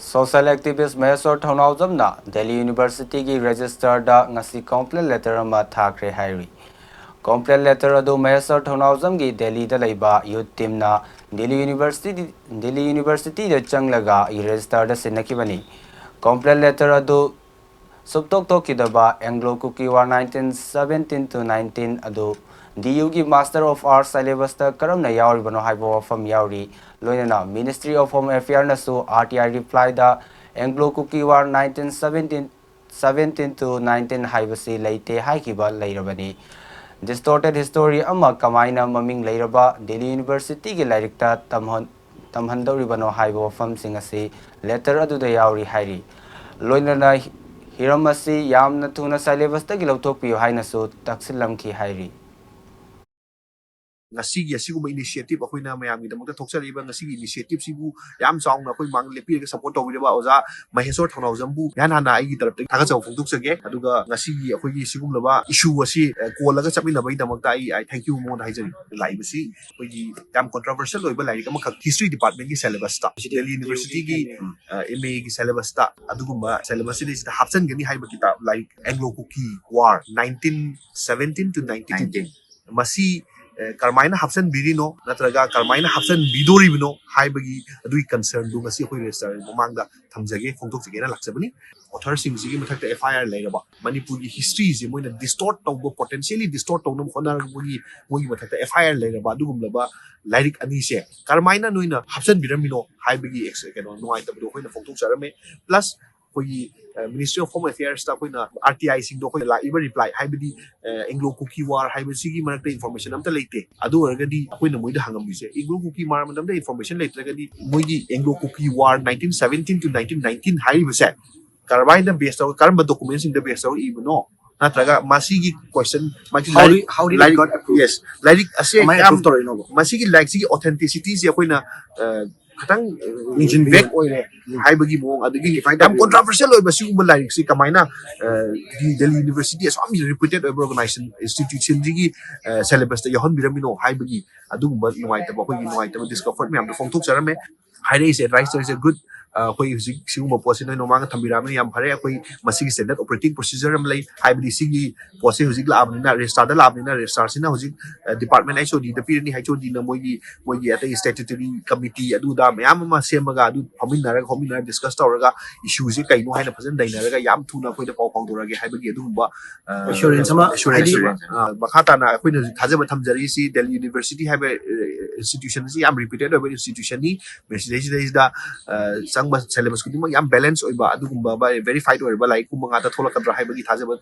Social activist Maheshwar Thounaojam na Delhi University ki Registrar da ngasi complaint letter ama Thakhre Hairi. Complaint letter adu Maheshwar Thounaojam ki Delhi da laiba youth team na Delhi University da changlaga I Registrar da sinakibani. Complaint letter adu subtok tokidaba Anglo Cookie War 1917 to 19 adu DU ki Master of Arts syllabus ta karamna yauri bano haibo wafam yauri loinana Ministry of Home Affairs nasu RTI reply da Anglo Cookie War 1917 to 19 haibasi leite haikiba leirabani distorted history ama kamaina maming leiraba Delhi University ki lairikta tamhandori bano haibo wafam singasi letter adu da yauri hairi loinana hiramasi yamna thuna syllabus ta gi lawthokpiyo hainasu taksillamki hairi ngasi asiguma initiative akoina mayamgi damakta thokchariba ngasi initiative sibu yam chaungna akoi mang lepi ga support tawidaba oza Maheshwar Thounaojam bu yan hana aigi tarapta thaga chaw phongdukchage aduga ngasi akoi sigumlaba issue asi kolaga chapminaba damakta I thank you mon haijari laibasi akoi yam controversial oiba laik amakha history department ki syllabus ta Delhi University ki MA ki syllabus ta adugumba syllabus ni sida hapsan gani haiba kitab like Anglo Cookie War 1917 to 1919 masi Karmaina hapsan birino natraga Karmaina hapsan bidori bino haibagi adui concern du ngasi khoi register mamangda thamjage phongtok jage na laksabani author sing sigi mathakta FIR lairaba Manipur gi history je moina distort tawbo potentially distort tawno khona mogi mathakta FIR lairaba adugumlaba lairik ani se Karmaina noina hapsan biramino haibagi keno noi tabdo khoina phongtok jarame plus khoi Ministry of Home Affairs ta koina RTI sing do koina iba reply haibadi Anglo Cookie War haibasi gi manakta information amta leite adu orgadi koina moida hangam bise Anglo Cookie War manamda information leitragadi moigi Anglo Cookie War 1917 to 1919 haibase karbaina based on karamba documents in the based on ibno natraga masigi question how did it got approved? Yes like ase masigi like sigi authenticity je koina katang back oire haibagi mong adigi am controversial oiba sigumba like si kamaina di Delhi University as am reputed organization institution digi syllabus ta yohon biramino haibagi adugumba nuaita ba khoi nuaita discomfort me am phongthok jarame Hairi is advisor is a good koi sigumba posino no manga thambirame yam phare koi masigi standard operating procedure am lai haibadi sigi posi hujik la abnina registrar da la abnina registrar sina hujik department HOD da pirani HOD na moigi ata statutory committee adu da mayam ma semaga adu hominara discuss tawraga issue je kaino haina phajan dainaraga yam thuna koi da paw pangdorage haibagi adugumba assurance makata na koi na thajaba thamjari si Delhi University haiba institution si am reputed over institution ni message da sangba syllabus kudima yam balance oiba adugumba ba verified oiba like kumanga ta thola kadra haibagi thajaba